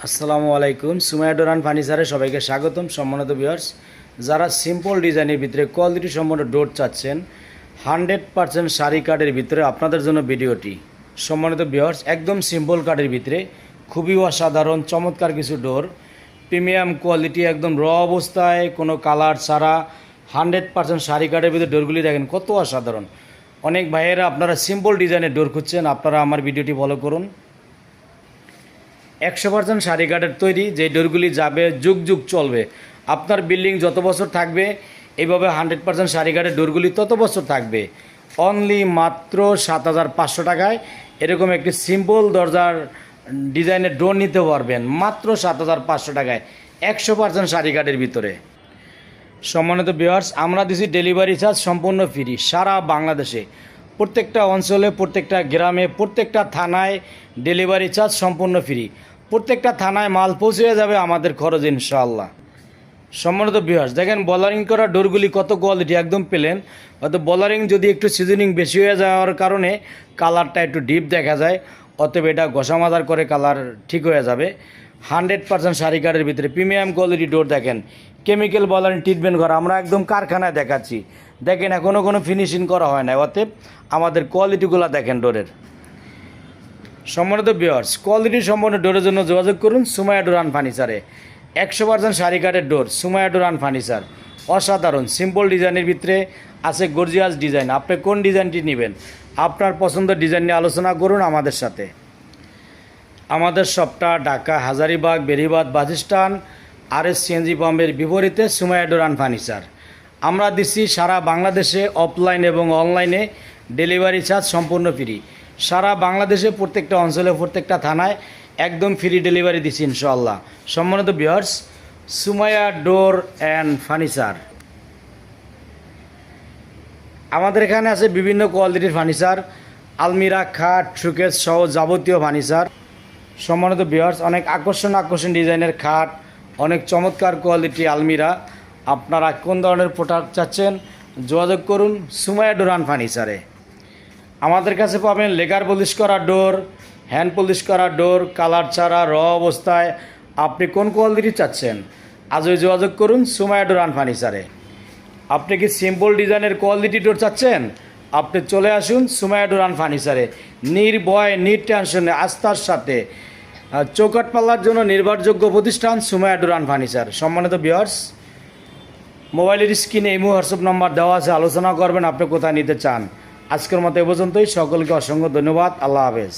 আসসালামু আলাইকুম। Sumaiya door and ফার্নিচারে সবাইকে স্বাগতম। সম্মানিত ভিউয়ার্স, যারা সিম্পল ডিজাইনের ভিতরে কোয়ালিটি সম্পন্ন ডোর চাচ্ছেন 100% শাড়ি কাঠের ভিতরে, আপনাদের জন্য ভিডিওটি। সম্মানিত ভিউয়ার্স, একদম সিম্পল কাঠের ভিতরে খুবই অসাধারণ চমৎকার কিছু ডোর, প্রিমিয়াম কোয়ালিটি, একদম র অবস্থায়, কোনো কালার ছাড়া 100% শাড়ি কাঠের ভিতরে ডোরগুলি দেখেন কত অসাধারণ। অনেক ভাইয়েরা আপনারা সিম্পল ডিজাইনের ডোর খুঁজছেন, আপনারা আমার ভিডিওটি ফলো করুন। 100% শাড়ি কাঠের তৈরি, যে ডোরগুলি যাবে যুগ যুগ চলবে। আপনার বিল্ডিং যত বছর থাকবে এইভাবে 100% শাড়ি কাঠের ডোরগুলি তত বছর থাকবে। অনলি মাত্র 7,500 টাকায় এরকম একটি সিম্পল দরজার ডিজাইনের ডোর নিতে পারবেন, মাত্র 7,500 টাকায় 100% শাড়ি কাঠের ভিতরে। সম্মানিত ভিউয়ার্স, আমরা দিছি ডেলিভারি চার্জ সম্পূর্ণ ফ্রি সারা বাংলাদেশে, প্রত্যেকটা অঞ্চলে, প্রত্যেকটা গ্রামে, প্রত্যেকটা থানায় ডেলিভারি চার্জ সম্পূর্ণ ফ্রি। প্রত্যেকটা থানায় মাল পৌঁছে যাবে আমাদের খরচ ইনশাআল্লাহ। সম্মানিত ভিউয়ার্স, দেখেন বলারিং করা ডোরগুলি কত কোয়ালিটি, একদম প্লেন। হয়তো বলারিং যদি একটু সিজনিং বেশি হয়ে যাওয়ার কারণে কালারটা একটু ডিপ দেখা যায়, অতএব এটা ঘষা মাজার করে কালার ঠিক হয়ে যাবে। 100% শাড়ি কাঠের ভিতরে প্রিমিয়াম কোয়ালিটি ডোর দেখেন, কেমিক্যাল বলারিং ট্রিটমেন্ট করা, আমরা একদম কারখানায় দেখাচ্ছি। দেখেন এখনও কোনো ফিনিশিং করা হয় না, অতএব আমাদের কোয়ালিটিগুলো দেখেন ডোরের। সম্মানিত ভিউয়ার্স, কোয়ালিটি সম্পন্ন ডোরের জন্য যোগাযোগ করুন সুমাইয়া ডোর অ্যান্ড ফার্নিচারে। 100% শাড়ি কাঠের ডোর, সুমাইয়া ডোর অ্যান্ড ফার্নিচার। অসাধারণ সিম্পল ডিজাইনের ভিতরে আছে গর্জিয়াস ডিজাইন। আপনি কোন ডিজাইনটি নেবেন, আপনার পছন্দের ডিজাইন নিয়ে আলোচনা করুন আমাদের সাথে। আমাদের শপটা Dhaka Hazaribagh, Beribadh, bus stand, RS CNG পাম্পের বিপরীতে সুমাইয়া ডোর অ্যান্ড ফার্নিচার। আমরা দিচ্ছি সারা বাংলাদেশে অফলাইন এবং অনলাইনে ডেলিভারি চার্জ সম্পূর্ণ ফ্রি। সারা বাংলাদেশে প্রত্যেকটা অঞ্চলে, প্রত্যেকটা থানায় একদম ফ্রি ডেলিভারি দিচ্ছি ইনশাআল্লাহ। সম্মানিত viewers, Sumaiya door and furniture, আমাদের এখানে আছে বিভিন্ন কোয়ালিটির ফার্নিচার, আলমিরা, খাট, শোকেস সহ যাবতীয় ফার্নিচার। সম্মানিত ভিউয়ার্স, অনেক আকর্ষণ ডিজাইনের খাট, অনেক চমৎকার কোয়ালিটি আলমিরা। আপনারা কোন ধরনের প্রোডাক্ট চাচ্ছেন যোগাযোগ করুন সুমাইয়া ডোর অ্যান্ড ফার্নিচারে। আমাদের কাছে পাবেন লেকার পলিশ করা ডোর, হ্যান্ড পলিশ করা ডোর, কালার ছাড়া র অবস্থায়। আপনি কোন কোয়ালিটি চাচ্ছেন আজই যোগাযোগ করুন সুমাইয়া ডোর অ্যান্ড ফার্নিচারে। আপনি কি সিম্পল ডিজাইনের কোয়ালিটি ডোর চাচ্ছেন, আপনি চলে আসুন সুমাইয়া ডোর অ্যান্ড ফার্নিচারে। নির্ভয়, নির্টেনশনে, আস্থার সাথে চৌকাঠ পাল্লার জন্য নির্ভরযোগ্য প্রতিষ্ঠান সুমাইয়া ডোর অ্যান্ড ফার্নিচার। সম্মানিত ভিউয়ার্স, মোবাইলের স্ক্রিনে ইমো হোয়াটসঅ্যাপ নাম্বার দেওয়া আছে, আলোচনা করবেন আপনি কোথায় নিতে চান। আজকের মতো এ পর্যন্তই। সকলকে অসংখ্য ধন্যবাদ। আল্লাহ হাফেজ।